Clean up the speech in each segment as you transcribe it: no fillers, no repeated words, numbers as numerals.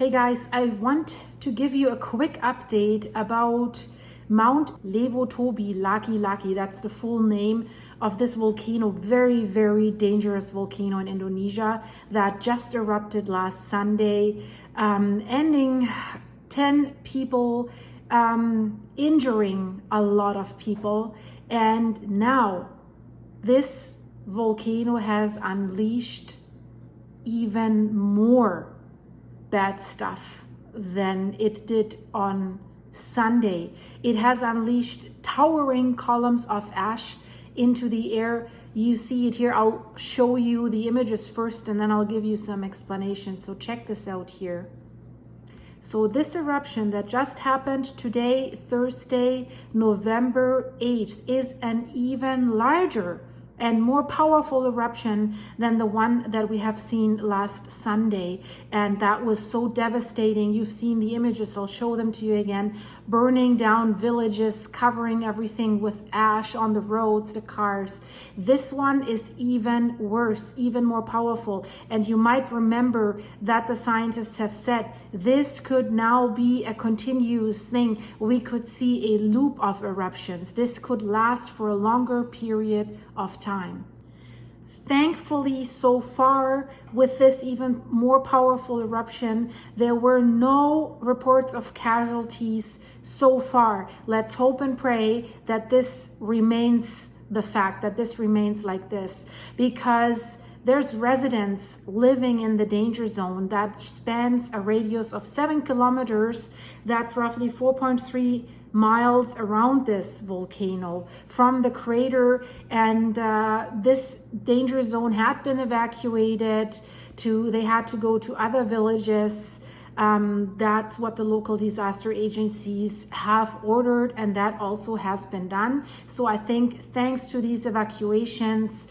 Hey guys, I want to give you a quick update about Mount Lewotobi Laki Laki. That's the full name of this volcano, very, very dangerous volcano in Indonesia that just erupted last Sunday, ending 10 people, injuring a lot of people. And now this volcano has unleashed even more bad stuff than it did on Sunday. It has unleashed towering columns of ash into the air. You see it here. I'll show you the images first and then I'll give you some explanation. So check this out here. So this eruption that just happened today, Thursday, November 8th, is an even larger and more powerful eruption than the one that we have seen last Sunday. And that was so devastating. You've seen the images, I'll show them to you again, burning down villages, covering everything with ash on the roads, the cars. This one is even worse, even more powerful. And you might remember that the scientists have said this could now be a continuous thing. We could see a loop of eruptions. This could last for a longer period of time. Thankfully, so far with this even more powerful eruption, there were no reports of casualties so far. Let's hope and pray that this remains the fact, that this remains like this, because there's residents living in the danger zone that spans a radius of 7 kilometers. That's roughly 4.3 miles around this volcano from the crater. And this danger zone had been evacuated they had to go to other villages. That's what the local disaster agencies have ordered, and that also has been done. So I think thanks to these evacuations,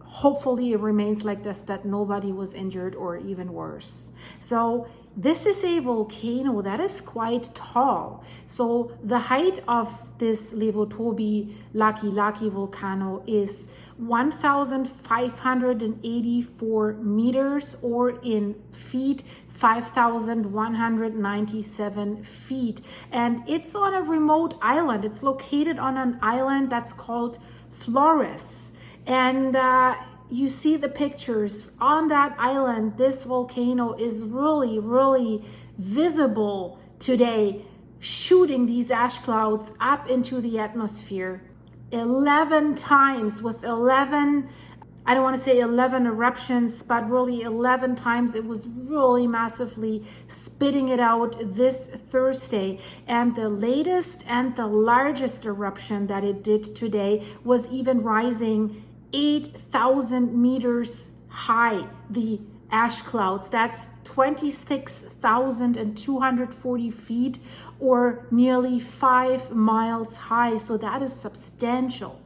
hopefully it remains like this, that nobody was injured or even worse. So this is a volcano that is quite tall. So the height of this Lewotobi Laki Laki volcano is 1,584 meters, or in feet, 5,197 feet. And it's on a remote island. It's located on an island that's called Flores. And you see the pictures on that island. This volcano is really, really visible today, shooting these ash clouds up into the atmosphere 11 times with 11, I don't want to say 11 eruptions, but really 11 times. It was really massively spitting it out this Thursday. And the latest and the largest eruption that it did today was even rising 8,000 meters high, the ash clouds. That's 26,240 feet, or nearly 5 miles high. So that is substantial.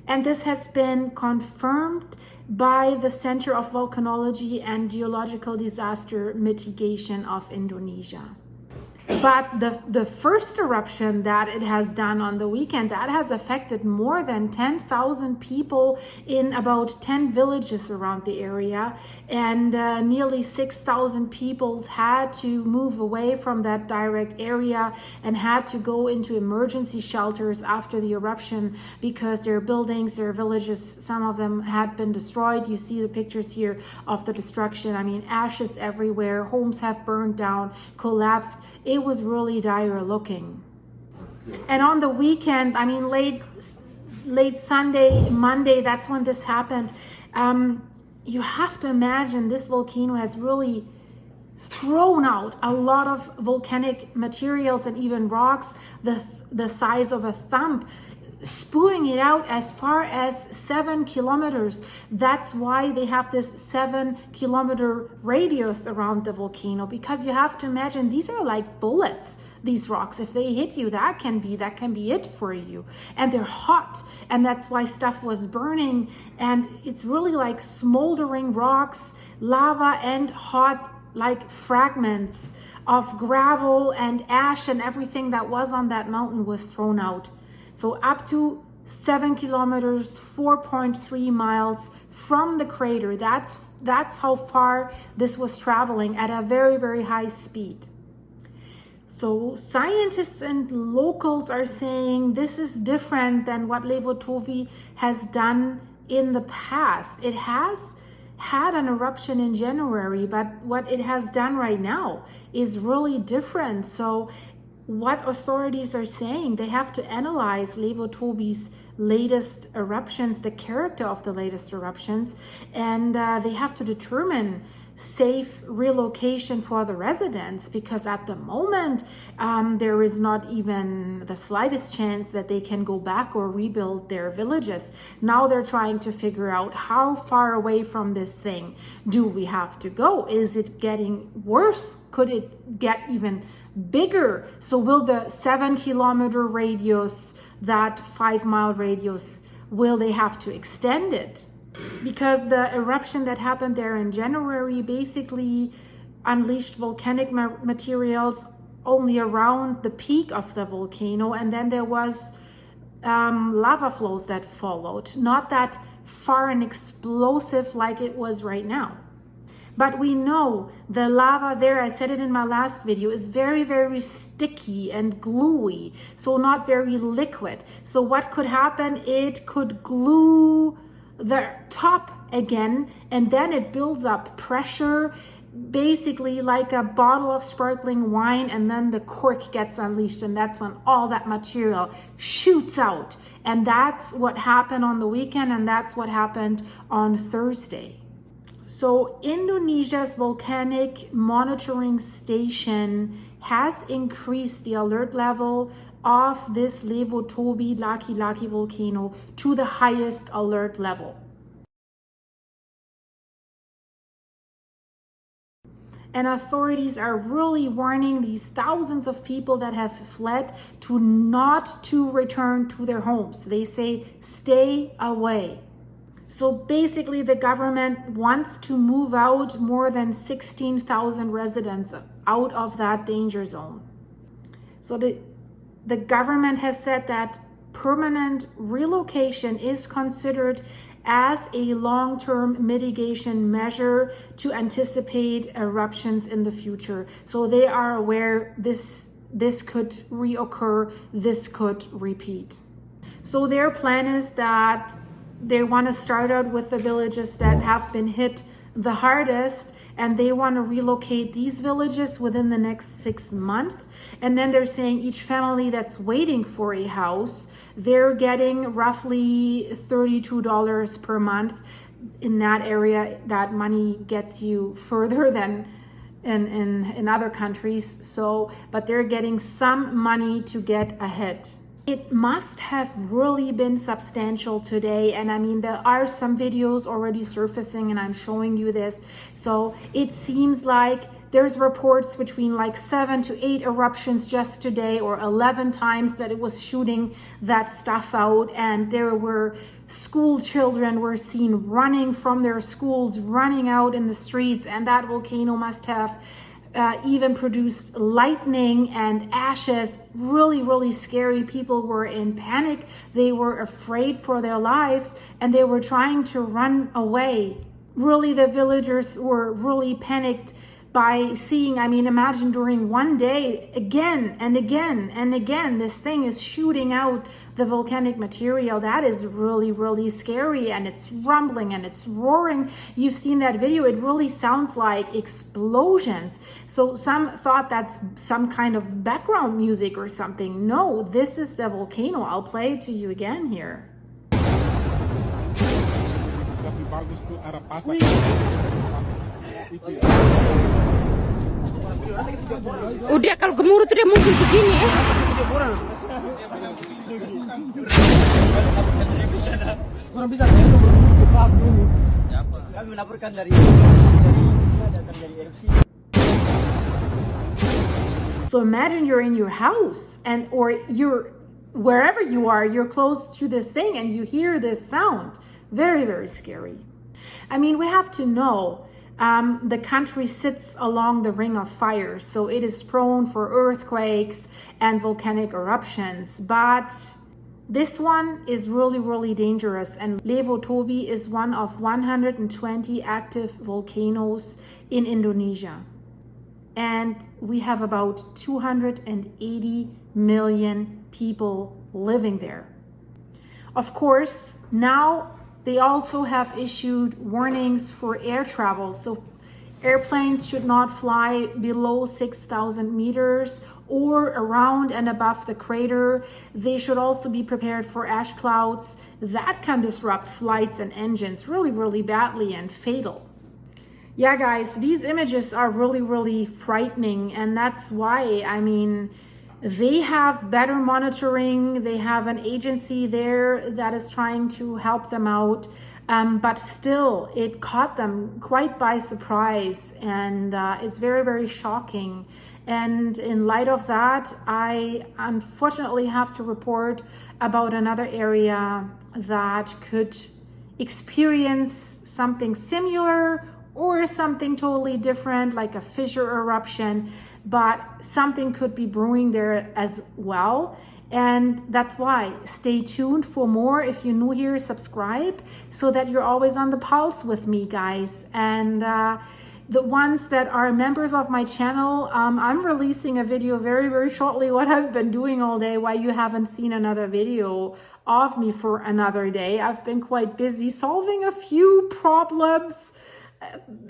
And this has been confirmed by the Center of Volcanology and Geological Disaster Mitigation of Indonesia. But the first eruption that it has done on the weekend, that has affected more than 10,000 people in about 10 villages around the area. And nearly 6,000 people had to move away from that direct area and had to go into emergency shelters after the eruption because their buildings, their villages, some of them had been destroyed. You see the pictures here of the destruction. I mean, ashes everywhere. Homes have burned down, collapsed. It was really dire looking. And on the weekend, I mean, late Sunday, Monday, that's when this happened. You have to imagine this volcano has really thrown out a lot of volcanic materials and even rocks the size of a thumb, spewing it out as far as 7 kilometers. That's why they have this 7-kilometer radius around the volcano, because you have to imagine these are like bullets, these rocks. If they hit you, that can be it for you. And they're hot, and that's why stuff was burning. And it's really like smoldering rocks, lava, and hot like fragments of gravel and ash, and everything that was on that mountain was thrown out. So up to 7 kilometers, 4.3 miles from the crater. That's how far this was traveling at a very, very high speed. So scientists and locals are saying this is different than what Lewotobi has done in the past. It has had an eruption in January, but what it has done right now is really different. So what authorities are saying, they have to analyze Lewotobi's latest eruptions, the character of the latest eruptions, and they have to determine safe relocation for the residents, because at the moment there is not even the slightest chance that they can go back or rebuild their villages. Now they're trying to figure out how far away from this thing do we have to go. Is it getting worse? Could it get even bigger? So will the 7-kilometer radius, that 5-mile radius, will they have to extend it? Because the eruption that happened there in January basically unleashed volcanic materials only around the peak of the volcano, and then there was lava flows that followed, not that far and explosive like it was right now. But we know the lava there, I said it in my last video, is very, very sticky and gluey, so not very liquid. So what could happen? It could glue the top again, and then it builds up pressure, basically like a bottle of sparkling wine, and then the cork gets unleashed, and that's when all that material shoots out. And that's what happened on the weekend, and that's what happened on Thursday. So Indonesia's volcanic monitoring station has increased the alert level of this Lewotobi Laki Laki volcano to the highest alert level. And authorities are really warning these thousands of people that have fled to not to return to their homes. They say, stay away. So basically the government wants to move out more than 16,000 residents out of that danger zone. So the government has said that permanent relocation is considered as a long-term mitigation measure to anticipate eruptions in the future. So they are aware this could reoccur, this could repeat. So their plan is that they want to start out with the villages that have been hit the hardest, and they want to relocate these villages within the next 6 months. And then they're saying each family that's waiting for a house, they're getting roughly $32 per month. In that area, that money gets you further than in other countries. So, but they're getting some money to get ahead. It must have really been substantial today, and I mean there are some videos already surfacing and I'm showing you this. So it seems like there's reports between like 7 to 8 eruptions just today, or 11 times that it was shooting that stuff out, and there were school children were seen running from their schools, running out in the streets, and that volcano must have even produced lightning and ashes. Really, really scary. People were in panic. They were afraid for their lives, and they were trying to run away. Really, the villagers were really panicked by seeing, I mean, imagine during one day, again and again and again, this thing is shooting out the volcanic material. That is really, really scary, and it's rumbling and it's roaring. You've seen that video. It really sounds like explosions. So some thought that's some kind of background music or something. No, this is the volcano. I'll play it to you again here. Udah kalau gemuruh tuh dia mungkin begini ya. Kurang bisa paham dulu. Kami melaporkan dari erupsi. So imagine you're in your house, and or you're wherever you are, you're close to this thing and you hear this sound. Very, very scary. I mean, we have to know the country sits along the ring of fire, so it is prone for earthquakes and volcanic eruptions. But This one is really dangerous, and Lewotobi is one of 120 active volcanoes in Indonesia. And we have about 280 million people living there. Of course, now they also have issued warnings for air travel. So airplanes should not fly below 6,000 meters or around and above the crater. They should also be prepared for ash clouds that can disrupt flights and engines really badly and fatal. Yeah, guys, these images are really frightening, and that's why, I mean, they have better monitoring. They have an agency there that is trying to help them out. But still, it caught them quite by surprise, and it's very shocking. And in light of that, I unfortunately have to report about another area that could experience something similar or something totally different, like a fissure eruption, but something could be brewing there as well. And that's why, stay tuned for more. If you're new here, subscribe so that you're always on the pulse with me, guys. And the ones that are members of my channel, I'm releasing a video very shortly, what I've been doing all day, why you haven't seen another video of me for another day. I've been quite busy solving a few problems.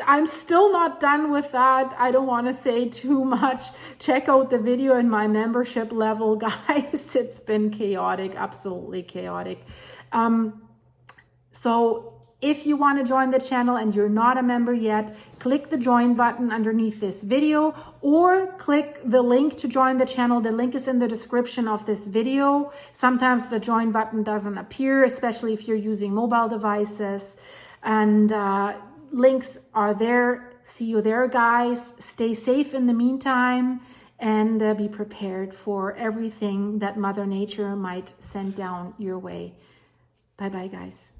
I'm still not done with that. I don't want to say too much. Check out the video in my membership level, guys. It's been chaotic, absolutely chaotic. So if you want to join the channel and you're not a member yet, click the join button underneath this video or click the link to join the channel. The link is in the description of this video. Sometimes the join button doesn't appear, especially if you're using mobile devices. And links are there. See you there, guys. Stay safe in the meantime, and be prepared for everything that Mother Nature might send down your way. Bye-bye, guys.